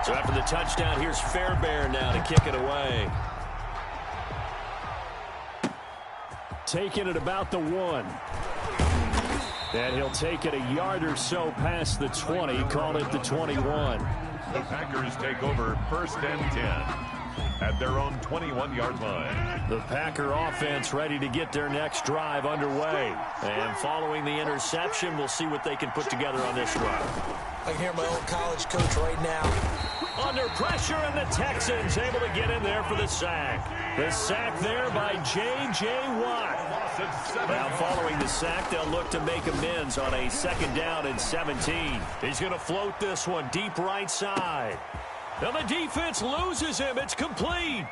So after the touchdown, here's Fairbairn now to kick it away. Taking it about the 1. And he'll take it a yard or so past the 20, call it the 21. The Packers take over 1st and 10 at their own 21-yard line. The Packer offense ready to get their next drive underway. And following the interception, we'll see what they can put together on this drive. I can hear my old college coach right now. Under pressure, and the Texans able to get in there for the sack. The sack there by J.J. Watt. Now following the sack, they'll look to make amends on a 2nd down and 17. He's going to float this one deep right side. Now the defense loses him. It's complete.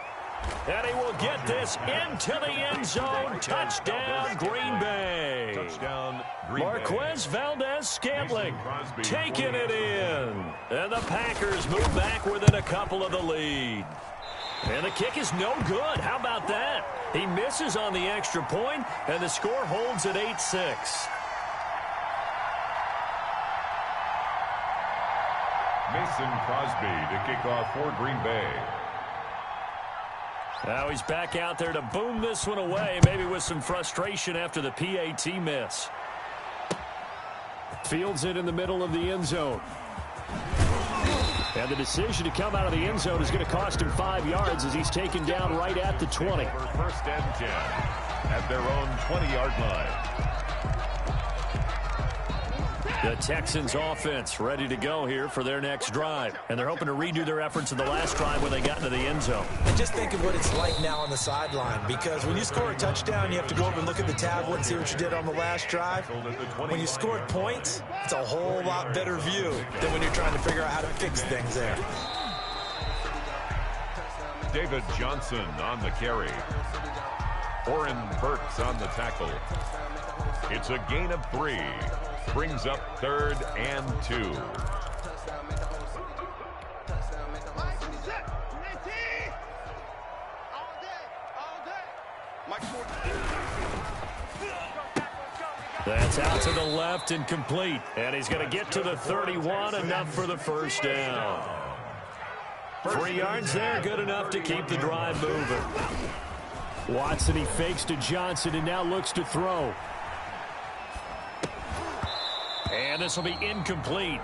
And he will get this into the end zone. Touchdown, Green Bay. Touchdown, Green Bay. Marquez Valdez-Scantling taking it in. And the Packers move back within a couple of the lead. And the kick is no good. How about that? He misses on the extra point, and the score holds at 8-6. Mason Crosby to kick off for Green Bay. Now he's back out there to boom this one away, maybe with some frustration after the PAT miss. Fields it in the middle of the end zone. And the decision to come out of the end zone is going to cost him 5 yards as he's taken down right at the 20. For 1st and 10 at their own 20-yard line. The Texans offense ready to go here for their next drive. And they're hoping to redo their efforts in the last drive when they got into the end zone. And just think of what it's like now on the sideline, because when you score a touchdown, you have to go over and look at the tablet and see what you did on the last drive. When you scored points, it's a whole lot better view than when you're trying to figure out how to fix things there. David Johnson on the carry. Oren Burks on the tackle. It's a gain of 3. Brings up 3rd and 2. That's out to the left and complete. And he's going to get to the 31, enough for the 1st down. 3 yards there, good enough to keep the drive moving. Watson, he fakes to Johnson and now looks to throw. And this will be incomplete.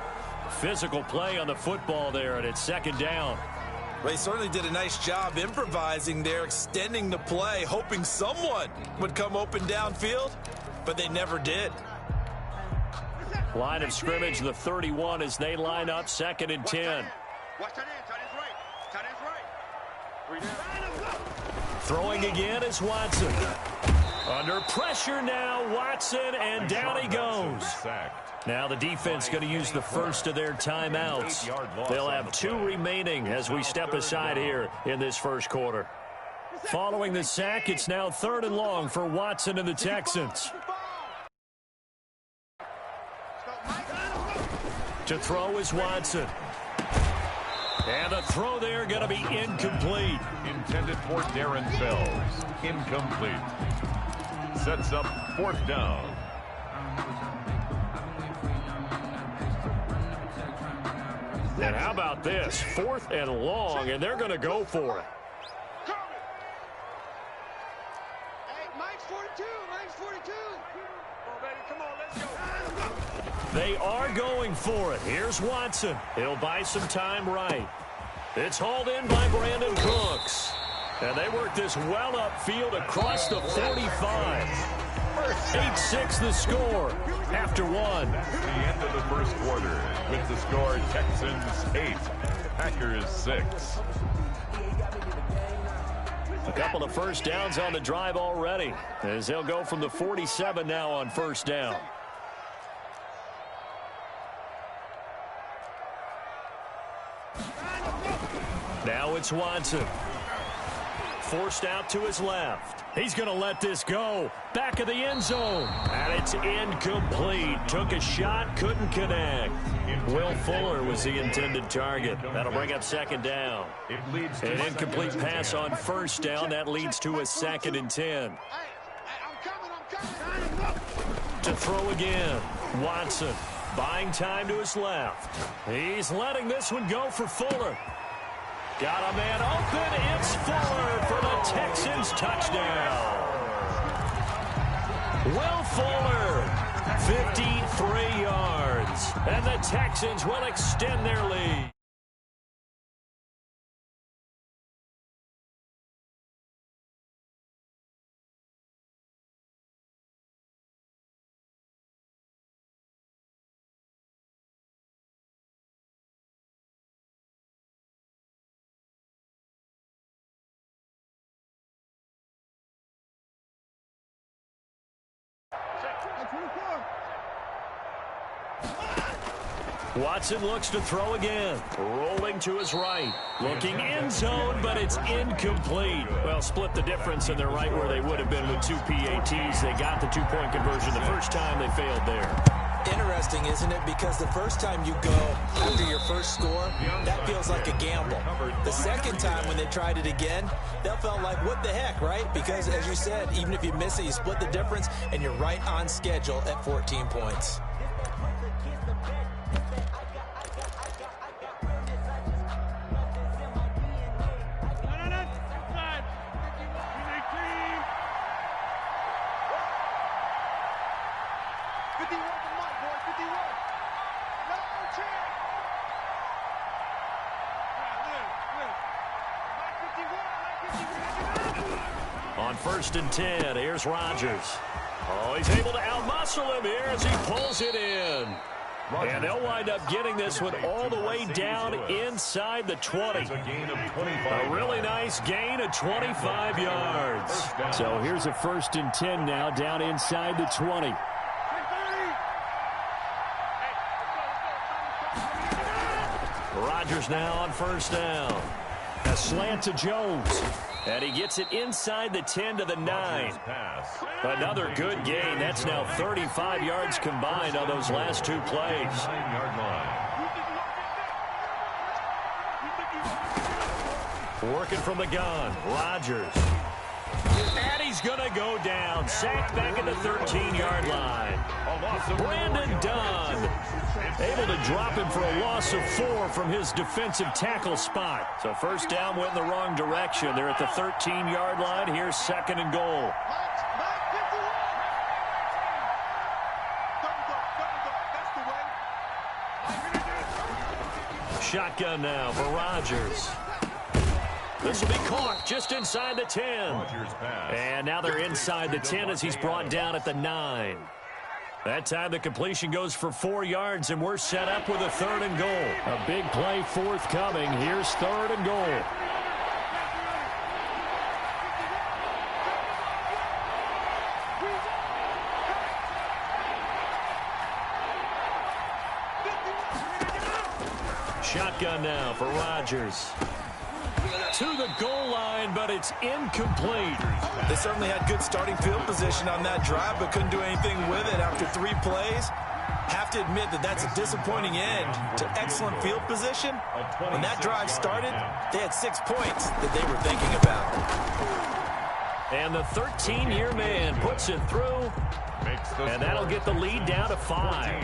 Physical play on the football there, and it's 2nd down. Well, he certainly did a nice job improvising there, extending the play, hoping someone would come open downfield, but they never did. Line of scrimmage, the 31 as they line up 2nd and 10. Throwing again is Watson. Under pressure now, Watson, and down he goes. Now the defense going to use the first of their timeouts. They'll have 2 remaining as we step aside here in this 1st quarter. Following the sack, it's now 3rd and long for Watson and the Texans. To throw is Watson. And the throw there going to be incomplete. Intended for Darren Fells. Incomplete. Sets up 4th down. And how about this? 4th and long, and they're going to go for it. They are going for it. Here's Watson. He'll buy some time right. It's hauled in by Brandon Cooks. And they work this well upfield across the 45. 8-6 the score after 1. The end of the 1st quarter with the score Texans 8, Packers 6. A couple of 1st downs on the drive already as they'll go from the 47 now on 1st down. Now it's Watson. Forced out to his left. He's going to let this go. Back of the end zone. And it's incomplete. Took a shot, couldn't connect. Will Fuller was the intended target. That'll bring up 2nd down. An incomplete pass on 1st down. That leads to a 2nd and 10. To throw again. Watson. buying time to his left. He's letting this one go for Fuller. Got a man open. It's Fuller for the Texans touchdown. Will Fuller, 53 yards. And the Texans will extend their lead. Watson looks to throw again. Rolling to his right. Looking end zone, but it's incomplete. Well, split the difference, and they're right where they would have been with 2 PATs. They got the two-point conversion the first time. They failed there. Interesting, isn't it? Because the first time you go under your first score, that feels like a gamble. The second time when they tried it again, that felt like, what the heck, right? Because, as you said, even if you miss it, you split the difference, and you're right on schedule at 14 points. On 1st and 10, here's Rodgers. Oh, he's able to outmuscle him here as he pulls it in. And they'll wind up getting this one all the way down inside the 20. A really nice gain of 25 yards. So here's a 1st and 10 now down inside the 20. Rodgers now on 1st down. A slant to Jones. And he gets it inside the 10 to the 9. Another good gain. That's now 35 yards combined on those last 2 plays. Working from the gun. Rodgers. And he's going to go down. Sacked back at the 13-yard line. Brandon Dunn able to drop him for a loss of 4 from his defensive tackle spot. So 1st down went in the wrong direction. They're at the 13-yard line. Here's 2nd and goal. Shotgun now for Rodgers. This will be caught just inside the 10. And now they're inside the 10 as he's brought down at the 9. That time the completion goes for 4 yards, and we're set up with a 3rd and goal. A big play forthcoming. Here's 3rd and goal. Shotgun now for Rodgers. To the goal line, but it's incomplete. They certainly had good starting field position on that drive, but couldn't do anything with it after 3 plays. Have to admit that that's a disappointing end to excellent field position. When that drive started, they had 6 points that they were thinking about. And the 13-year man puts it through, and that'll get the lead down to 5.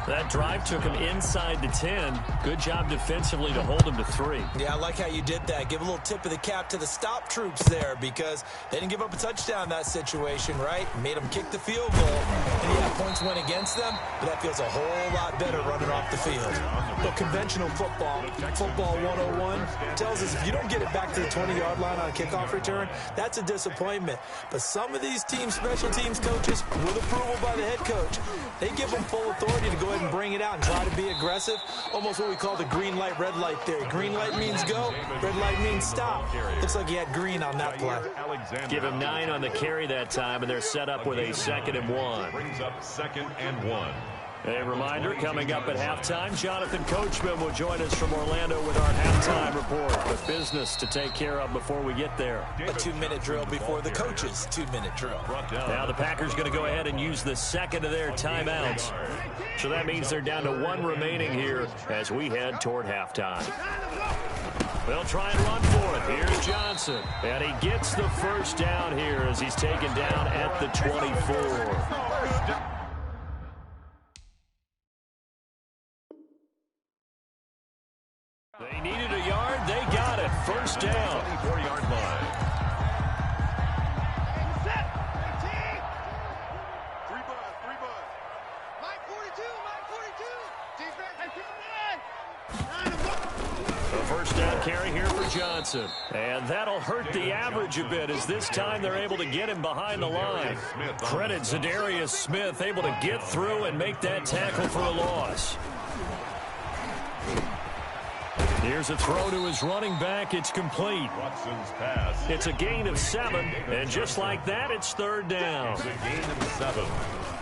That drive took him inside the 10. Good job defensively to hold him to 3. Yeah, I like how you did that. Give a little tip of the cap to the stop troops there because they didn't give up a touchdown in that situation, right? Made them kick the field goal. And yeah, points went against them, but that feels a whole lot better running off the field. But conventional football 101, tells us if you don't get it back to the 20-yard line on a kickoff return, that's a disappointment. But some of these teams, special teams coaches, with approval by the head coach, they give them full authority to go ahead and bring it out and try to be aggressive. Almost what we call the green light, red light theory. Green light means go, red light means stop. Looks like he had green on that play. Give him 9 on the carry that time, and they're set up with a 2nd and 1. Brings up 2nd and 1. A reminder, coming up at halftime, Jonathan Coachman will join us from Orlando with our halftime report. But business to take care of before we get there. A 2-minute drill before the coach's 2-minute drill. Now the Packers going to go ahead and use the 2nd of their timeouts. So that means they're down to 1 remaining here as we head toward halftime. They'll try and run for it. Here's Johnson. And he gets the 1st down here as he's taken down at the 24. They needed a yard. They got it. First down. 24-yard line. First down carry here for Johnson. And that'll hurt the average a bit as this time they're able to get him behind the line. Credit Zadarius Smith, able to get through and make that tackle for a loss. Here's a throw to his running back. It's complete. Watson's pass. It's a gain of 7, and just like that, it's third down. It's a gain of 7.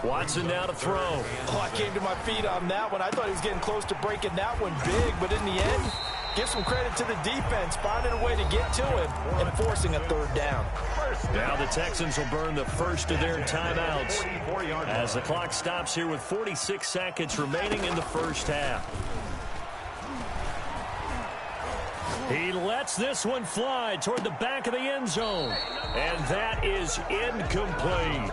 Watson now to throw. Oh, I came to my feet on that one. I thought he was getting close to breaking that one big, but in the end, give some credit to the defense, finding a way to get to him and forcing a third down. Now the Texans will burn the first of their timeouts as the clock stops here with 46 seconds remaining in the first half. He lets this one fly toward the back of the end zone, and that is incomplete.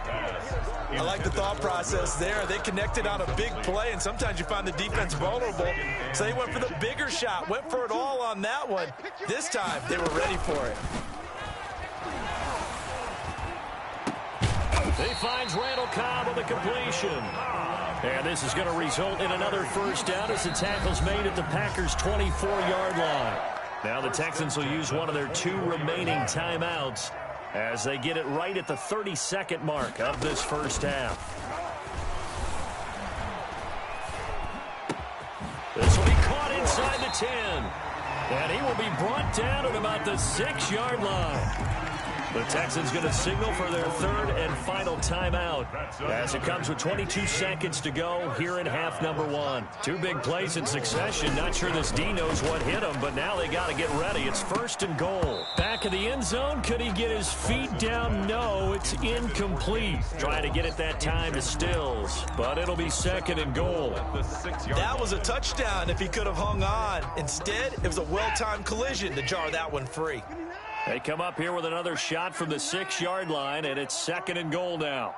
I like the thought process there. They connected on a big play, and sometimes you find the defense vulnerable. So they went for the bigger shot, went for it all on that one. This time, they were ready for it. He finds Randall Cobb on the completion. And this is going to result in another first down as the tackle's made at the Packers' 24-yard line. Now the Texans will use one of their 2 remaining timeouts as they get it right at the 32nd mark of this first half. This will be caught inside the 10. And he will be brought down at about the 6-yard line. The Texans going to signal for their third and final timeout as it comes with 22 seconds to go here in half number 1. 2 big plays in succession. Not sure this D knows what hit him, but now they got to get ready. It's first and goal. Back of the end zone. Could he get his feet down? No, it's incomplete. Trying to get it that time to Stills, but it'll be second and goal. That was a touchdown if he could have hung on. Instead, it was a well-timed collision to jar that one free. They come up here with another shot from the 6-yard line, and it's second and goal now.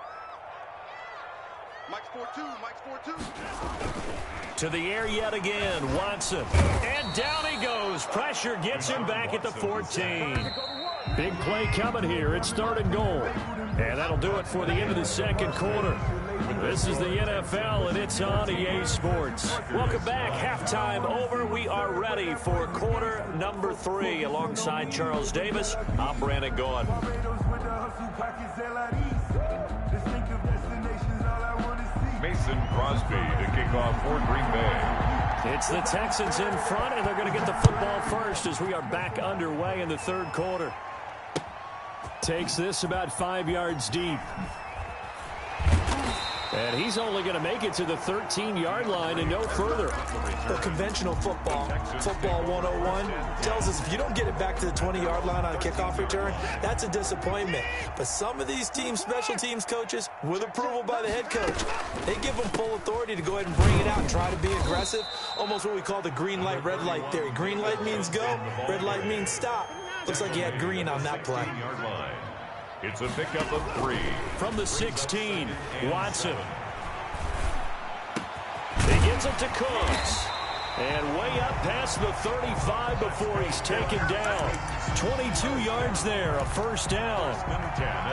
Mike's 4-2, Mike's 4-2. To the air yet again, Watson. And down he goes. Pressure gets him back at the 14. Big play coming here. It's third and goal. And that'll do it for the end of the second quarter. This is the NFL, and it's on EA Sports. Welcome back. Halftime over. We are ready for quarter number 3. Alongside Charles Davis, I'm Brandon Gaudin. Mason Crosby to kick off for Green Bay. It's the Texans in front, and they're going to get the football first as we are back underway in the third quarter. Takes this about 5 yards deep. And he's only going to make it to the 13-yard line and no further. The conventional football 101, tells us if you don't get it back to the 20-yard line on a kickoff return, that's a disappointment. But some of these teams, special teams coaches, with approval by the head coach, they give them full authority to go ahead and bring it out and try to be aggressive. Almost what we call the green light, red light theory. Green light means go, red light means stop. Looks like he had green on that play. It's a pickup of 3. From the 16, Watson. He gets it to Cooks. And way up past the 35 before he's taken down. 22 yards there, a first down.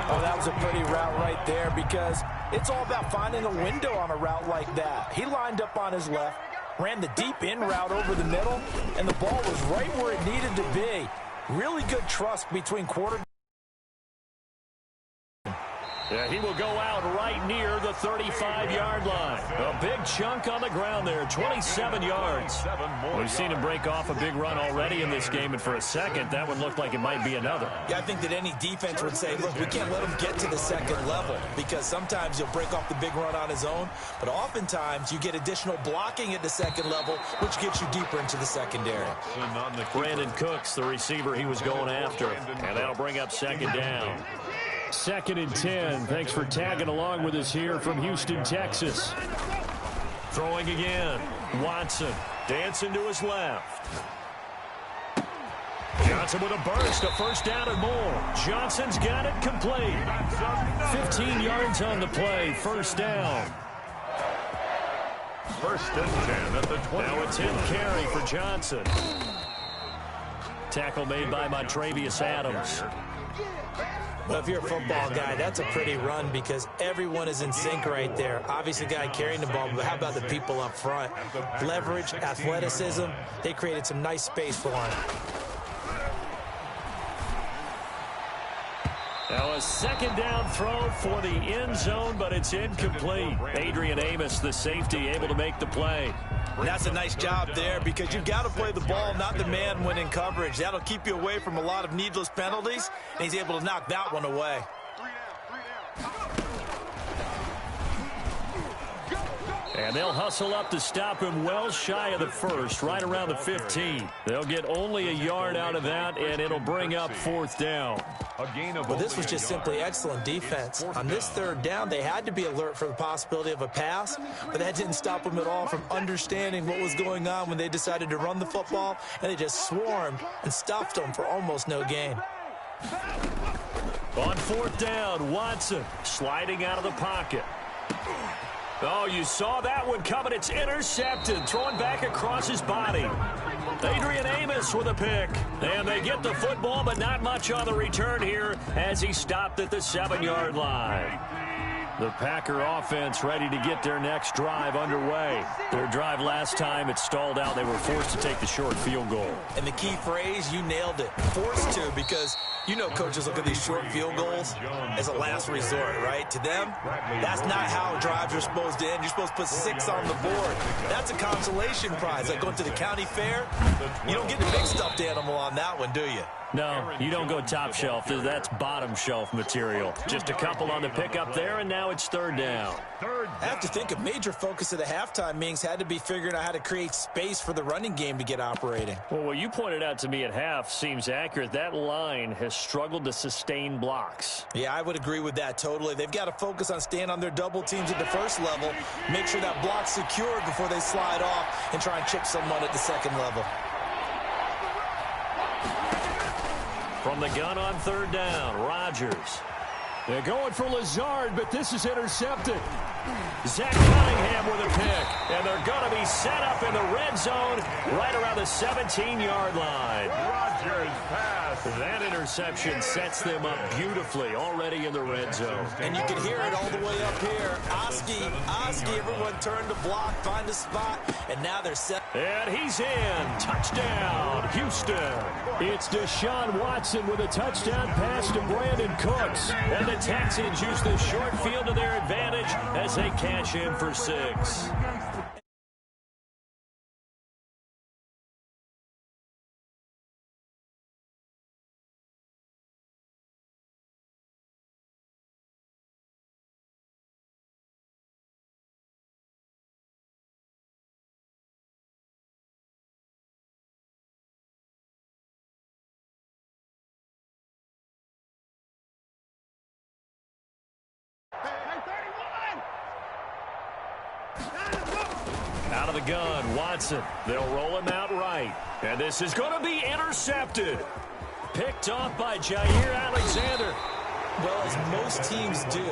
Oh, that was a pretty route right there because it's all about finding a window on a route like that. He lined up on his left, ran the deep in route over the middle, and the ball was right where it needed to be. Really good trust between quarterback. Yeah, he will go out right near the 35-yard line. A big chunk on the ground there, 27 yards. We've seen him break off a big run already in this game, and for a second, that one looked like it might be another. Yeah, I think that any defense would say, look, we can't let him get to the second level because sometimes he'll break off the big run on his own, but oftentimes you get additional blocking at the second level, which gets you deeper into the secondary. Brandon Cooks, the receiver he was going after, and that'll bring up second down. Second and 10. Thanks for tagging along with us here from Houston, Texas. Throwing again. Watson dancing to his left. Johnson with a burst, a first down and more. Johnson's got it complete. 15 yards on the play, first down. First and 10 at the 20. Now a 10 carry for Johnson. Tackle made by Montrevious Adams. Well, if you're a football guy, that's a pretty run because everyone is in sync right there. Obviously, the guy carrying the ball, but how about the people up front? Leverage, athleticism, they created some nice space for him. Now a second down throw for the end zone, but it's incomplete. Adrian Amos, the safety, able to make the play. And that's a nice job there because you've got to play the ball, not the man when in coverage. That'll keep you away from a lot of needless penalties, and he's able to knock that one away. And they'll hustle up to stop him well shy of the first, right around the 15. They'll get only a yard out of that, and it'll bring up fourth down. Well, this was just simply excellent defense. On this third down, they had to be alert for the possibility of a pass, but that didn't stop them at all from understanding what was going on when they decided to run the football, and they just swarmed and stuffed them for almost no gain. On fourth down, Watson sliding out of the pocket. Oh, you saw that one coming. It's intercepted, thrown back across his body. Adrian Amos with a pick. And they get the football, but not much on the return here as he stopped at the 7-yard line. The Packer offense ready to get their next drive underway. Their drive last time, it stalled out. They were forced to take the short field goal. And the key phrase, you nailed it. Forced to, because you know coaches look at these short field goals as a last resort, right? To them, that's not how drives are supposed to end. You're supposed to put 6 on the board. That's a consolation prize. Like going to the county fair, you don't get the big stuffed animal on that one, do you? No, you don't go top shelf. That's bottom shelf material. Just a couple on the pickup there, and now it's third down. I have to think a major focus of the halftime meetings had to be figuring out how to create space for the running game to get operating. Well, what you pointed out to me at half seems accurate. That line has struggled to sustain blocks. Yeah, I would agree with that totally. They've got to focus on staying on their double teams at the first level, make sure that block's secured before they slide off and try and chip someone at the second level. From the gun on third down, Rodgers. They're going for Lazard, but this is intercepted. Zach Cunningham with a pick, and they're going to be set up in the red zone right around the 17-yard line. Rodgers pass. That interception sets them up beautifully already in the red zone. And you can hear it all the way up here. Oski, everyone turned to block, find a spot, and now they're set. And he's in. Touchdown, Houston. It's Deshaun Watson with a touchdown pass to Brandon Cooks. And the Texans use the short field to their advantage as they cash in for 6. Out of the gun, Watson. They'll roll him out right. And this is going to be intercepted. Picked off by Jair Alexander. Well, as most teams do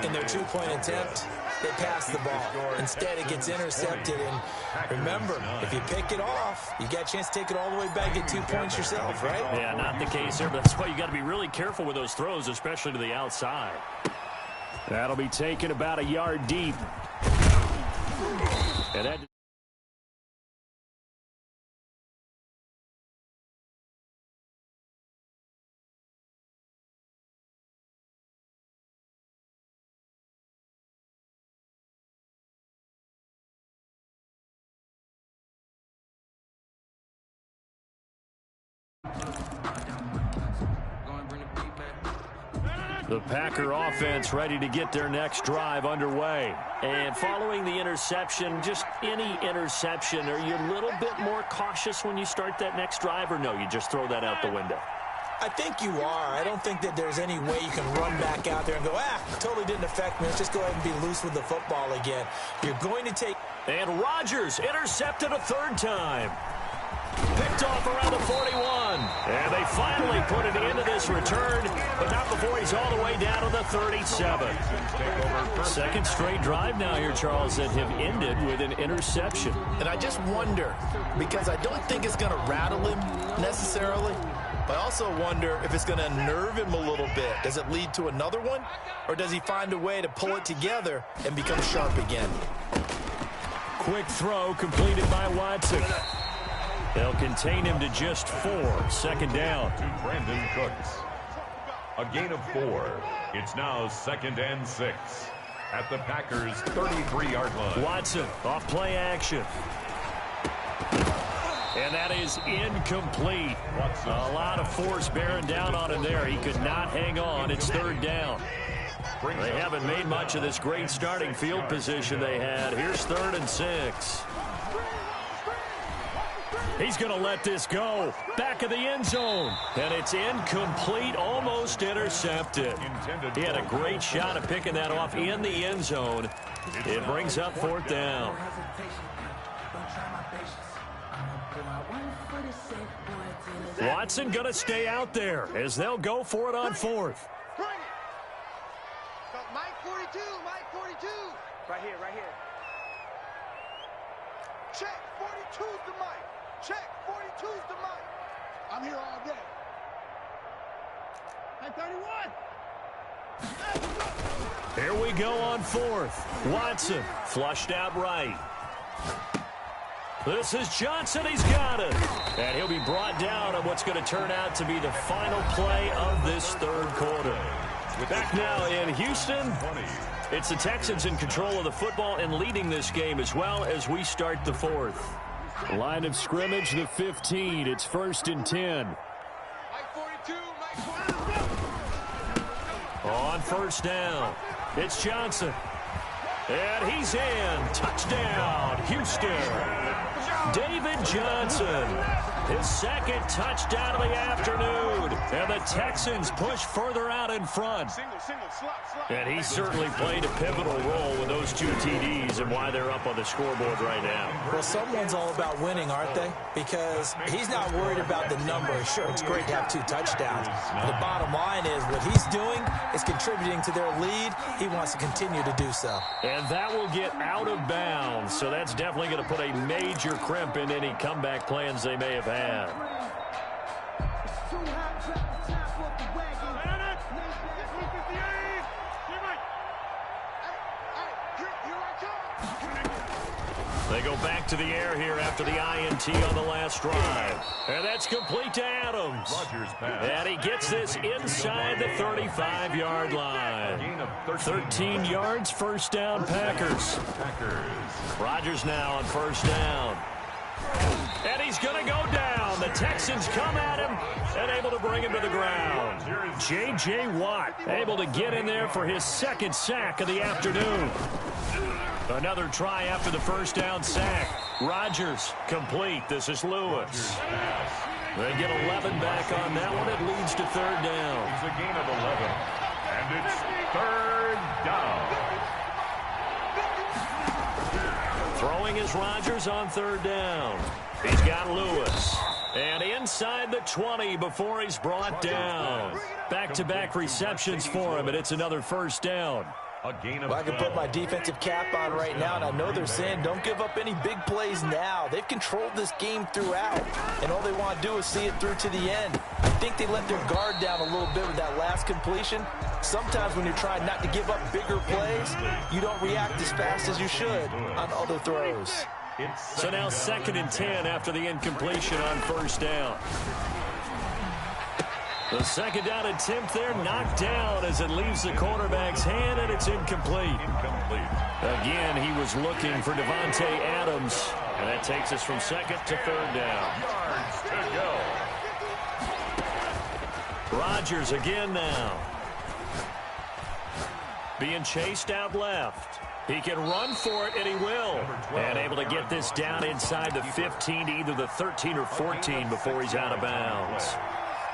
in their two-point attempt, they pass the ball. Instead, it gets intercepted. And remember, if you pick it off, you got a chance to take it all the way back, get 2 points yourself, right? Yeah, not the case here, but that's why you got to be really careful with those throws, especially to the outside. That'll be taken about a yard deep. And that... The Packer offense ready to get their next drive underway. And following the interception, just any interception, are you a little bit more cautious when you start that next drive, or no, you just throw that out the window? I think you are. I don't think that there's any way you can run back out there and go, totally didn't affect me. Let's just go ahead and be loose with the football again. You're going to take... And Rodgers intercepted a third time. Picked off around the 41. And they finally put an end to this return, but not before he's all the way down to the 37. Second straight drive now here, Charles, that have ended with an interception. And I just wonder, because I don't think it's going to rattle him necessarily. necessarily, but I also wonder if it's going to unnerve him a little bit. Does it lead to another one, or does he find a way to pull it together and become sharp again? Quick throw completed by Watson. They'll contain him to just 4. 2nd down. To Brandon Cooks. A gain of 4. It's now 2nd and 6 at the Packers' 33-yard line. Watson off play action. And that is incomplete. A lot of force bearing down on him there. He could not hang on. It's 3rd down. They haven't made much of this great starting field position they had. Here's 3rd and 6. He's going to let this go. Back of the end zone. And it's incomplete, almost intercepted. He had a great shot at picking that off in the end zone. It brings up 4th down. Watson going to stay out there as they'll go for it on 4th. Mike 42, Mike 42. Right here, right here. Check, 42's the Mike. Check, 42's the Mike. I'm here all day. Hey, 31. Here we go on 4th. Watson flushed out right. This is Johnson. He's got it. And he'll be brought down on what's going to turn out to be the final play of this 3rd quarter. Back now in Houston, it's the Texans in control of the football and leading this game as well as we start the 4th. Line of scrimmage, the 15. It's 1st and 10. Mike 42, Mike 42. On 1st down, it's Johnson. And he's in. Touchdown, Houston. David Johnson, his 2nd touchdown of the afternoon. And the Texans push further out in front. And he certainly played a pivotal role with those 2 TDs and why they're up on the scoreboard right now. Well, someone's all about winning, aren't they? Because he's not worried about the number. Sure, it's great to have 2 touchdowns. But the bottom line is what he's doing is contributing to their lead. He wants to continue to do so. And that will get out of bounds. So that's definitely going to put a major crimp in any comeback plans they may have had. They go back to the air here after the INT on the last drive. And that's complete to Adams. And he gets this inside the 35-yard line. 13 yards, 1st down, Packers. Rodgers now on 1st down. And he's going to go down. The Texans come at him and able to bring him to the ground. J.J. Watt able to get in there for his 2nd sack of the afternoon. Another try after the 1st down sack. Rodgers complete. This is Lewis. They get 11 back on that one. It leads to 3rd down. It's a gain of 11. And it's 3rd down. Throwing is Rodgers on 3rd down. He's got Lewis. And inside the 20 before he's brought down. Back-to-back receptions for him, and it's another 1st down. Well, I can put my defensive cap on right now, and I know they're saying don't give up any big plays now. They've controlled this game throughout, and all they want to do is see it through to the end. I think they let their guard down a little bit with that last completion. Sometimes when you're trying not to give up bigger plays, you don't react as fast as you should on other throws. So now 2nd and 10 after the incompletion on 1st down. The 2nd down attempt there knocked down as it leaves the quarterback's hand, and it's incomplete. Again, he was looking for Devontae Adams, and that takes us from 2nd to 3rd down. Yards to go. Rodgers again now. Being chased out left. He can run for it, and he will. And able to get this down inside the 15 to either the 13 or 14 before he's out of bounds.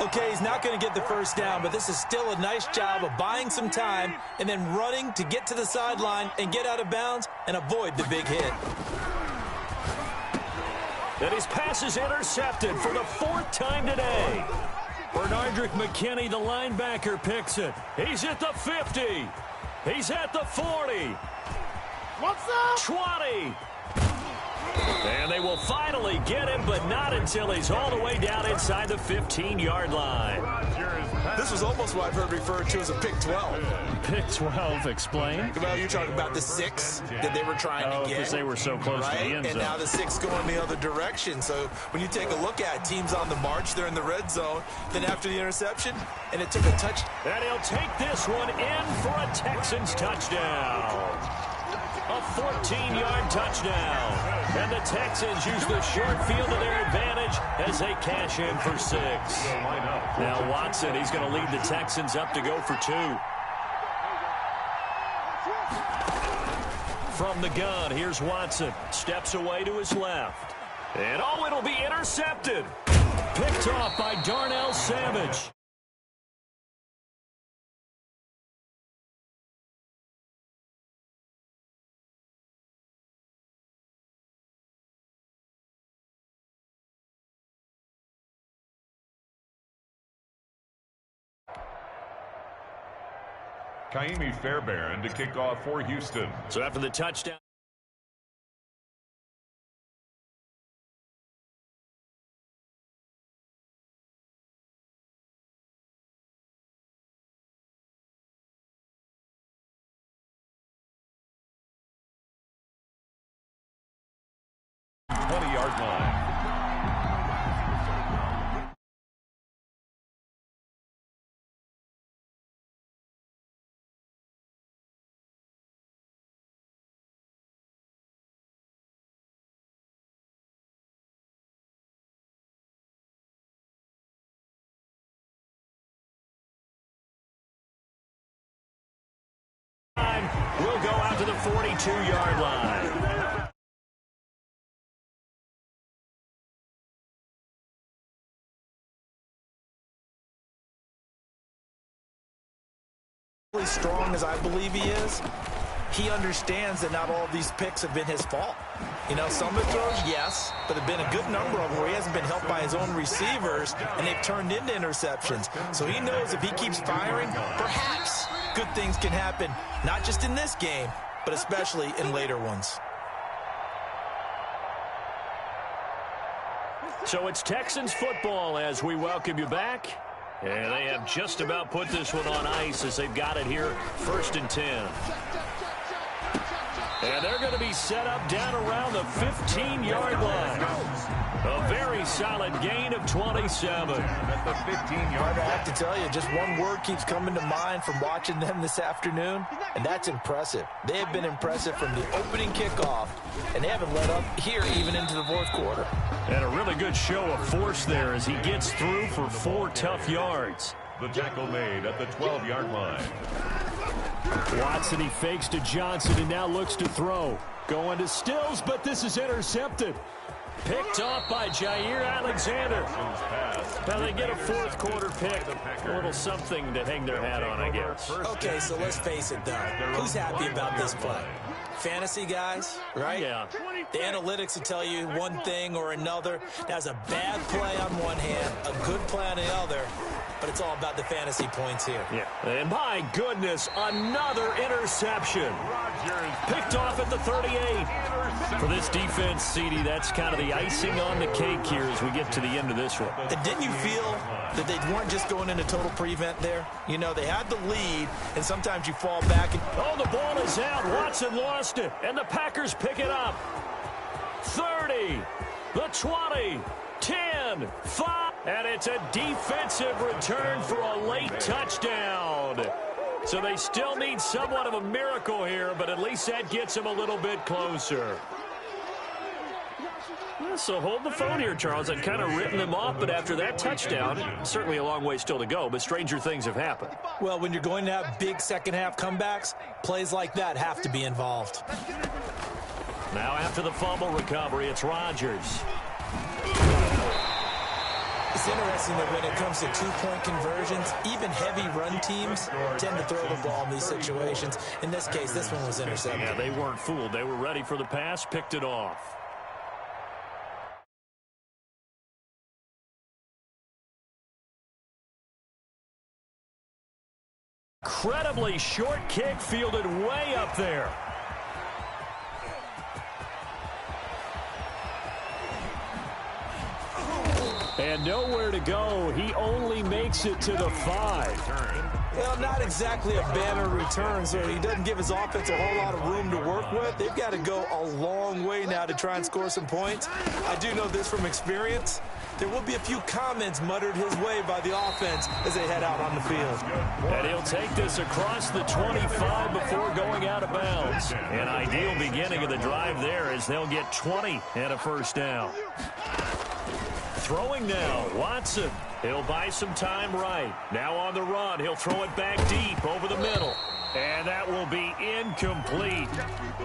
Okay, he's not going to get the 1st down, but this is still a nice job of buying some time and then running to get to the sideline and get out of bounds and avoid the big hit. And his pass is intercepted for the 4th time today. Bernardrick McKinney, the linebacker, picks it. He's at the 50. He's at the 40. What's up? 20. And they will finally get him, but not until he's all the way down inside the 15-yard line. This was almost what I've heard referred to as a pick 12. Pick 12, explain. Well, you're talking about the 6 that they were trying to get. Because they were so close to the end zone. And now the 6 going the other direction. So when you take a look at teams on the march, they're in the red zone. Then after the interception, and it took a touch. And he'll take this one in for a Texans touchdown. A 14-yard touchdown. And the Texans use the short field to their advantage as they cash in for 6. Now Watson, he's going to lead the Texans up to go for 2. From the gun, here's Watson. Steps away to his left. And it'll be intercepted. Picked off by Darnell Savage. Kaimi Fairbairn to kick off for Houston. So after the touchdown. We'll go out to the 42-yard line. Really strong as I believe he is, he understands that not all of these picks have been his fault. You know, some of the throws, yes, but there have been a good number of them where he hasn't been helped by his own receivers, and they've turned into interceptions. So he knows if he keeps firing, perhaps good things can happen, not just in this game, but especially in later ones. So it's Texans football as we welcome you back. And they have just about put this one on ice as they've got it here, 1st and 10. And they're going to be set up down around the 15-yard line. A very solid gain of 27. At the 15-yard line. I have to tell you, just one word keeps coming to mind from watching them this afternoon, and that's impressive. They have been impressive from the opening kickoff, and they haven't let up here even into the 4th quarter. And a really good show of force there as he gets through for 4 tough yards. The tackle made at the 12-yard line. Watson, he fakes to Johnson and now looks to throw. Going to Stills, but this is intercepted. Picked off by Jair Alexander. Now they get a 4th quarter pick. A little something to hang their hat on, I guess. Okay, so let's face it, though. Who's happy about this play? Fantasy guys, right? Yeah. The analytics will tell you one thing or another. That's a bad play on one hand, a good play on the other, but it's all about the fantasy points here. Yeah. And my goodness, another interception. Picked off at the 38. For this defense, CD, that's kind of the icing on the cake here as we get to the end of this one. And didn't you feel that they weren't just going into total prevent there? You know, they had the lead, and sometimes you fall back. Oh, the ball is out. Watson lost it, and the Packers pick it up. 30, the 20, 10, 5, and it's a defensive return for a late touchdown. So they still need somewhat of a miracle here, but at least that gets them a little bit closer. So hold the phone here, Charles. I'd kind of written them off, but after that touchdown, certainly a long way still to go, but stranger things have happened. Well, when you're going to have big second-half comebacks, plays like that have to be involved. Now after the fumble recovery, it's Rodgers. It's interesting that when it comes to two-point conversions, even heavy run teams tend to throw the ball in these situations. In this case, this one was intercepted. Yeah, they weren't fooled. They were ready for the pass, picked it off. Incredibly short kick fielded way up there. And nowhere to go. He only makes it to the 5. Well, not exactly a banner return, so he doesn't give his offense a whole lot of room to work with. They've got to go a long way now to try and score some points. I do know this from experience. There will be a few comments muttered his way by the offense as they head out on the field. And he'll take this across the 25 before going out of bounds. An ideal beginning of the drive there as they'll get 20 and a first down. Throwing now, Watson. He'll buy some time right. Now on the run, he'll throw it back deep over the middle. And that will be incomplete.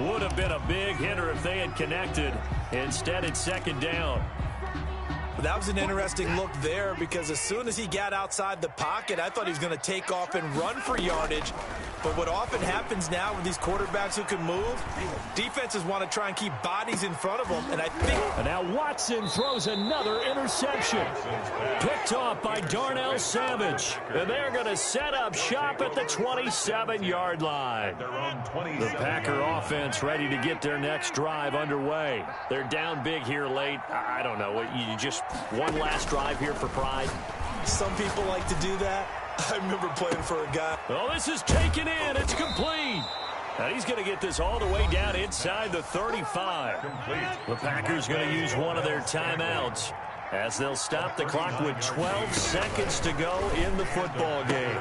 Would have been a big hitter if they had connected. Instead, it's second down. That was an interesting look there because as soon as he got outside the pocket, I thought he was going to take off and run for yardage. But what often happens now with these quarterbacks who can move, defenses want to try and keep bodies in front of them. And I think... And now Watson throws another interception. Picked off by Darnell Savage. And they're going to set up shop at the 27-yard line. The Packer offense ready to get their next drive underway. They're down big here late. I don't know. You just one last drive here for pride. Some people like to do that. I remember playing for a guy. Oh, this is taken in. It's complete. And he's going to get this all the way down inside the 35. The Packers going to use one of their timeouts as they'll stop the clock with 12 seconds to go in the football game.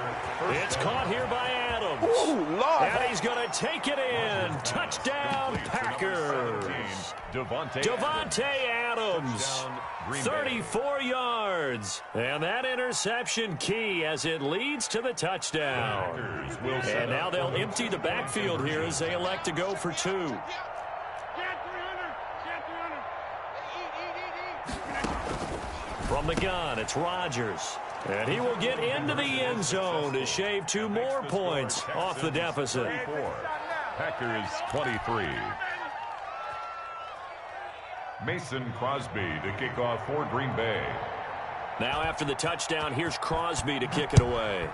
It's caught here by Adams. Ooh, Lord. And he's going to take it in. Touchdown, Packers. Devontae Adams, 34 yards. And that interception key as it leads to the touchdown. And now they'll empty the backfield here as they elect to go for 2. From the gun, it's Rodgers. And he will get into the end zone to shave 2 more points off the deficit. Packers 23. Mason Crosby to kick off for Green Bay. Now after the touchdown, here's Crosby to kick it away.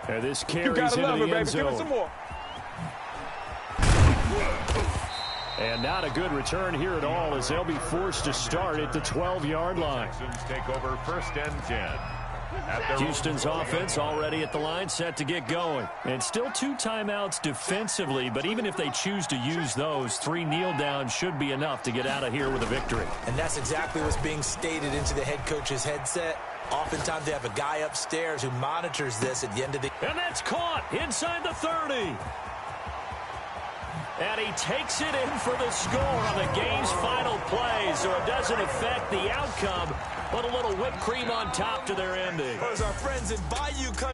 And this carries into the end zone. Give us some more. And not a good return here at all as they'll be forced to start at the 12-yard line. Take over first and 10. Houston's offense already at the line, set to get going. And still 2 timeouts defensively, but even if they choose to use those, 3 kneel downs should be enough to get out of here with a victory. And that's exactly what's being stated into the head coach's headset. Oftentimes they have a guy upstairs who monitors this at the end of the... And that's caught inside the 30. And he takes it in for the score on the game's final play, so it doesn't affect the outcome, but a little whipped cream on top to their ending. As our friends in Bayou Country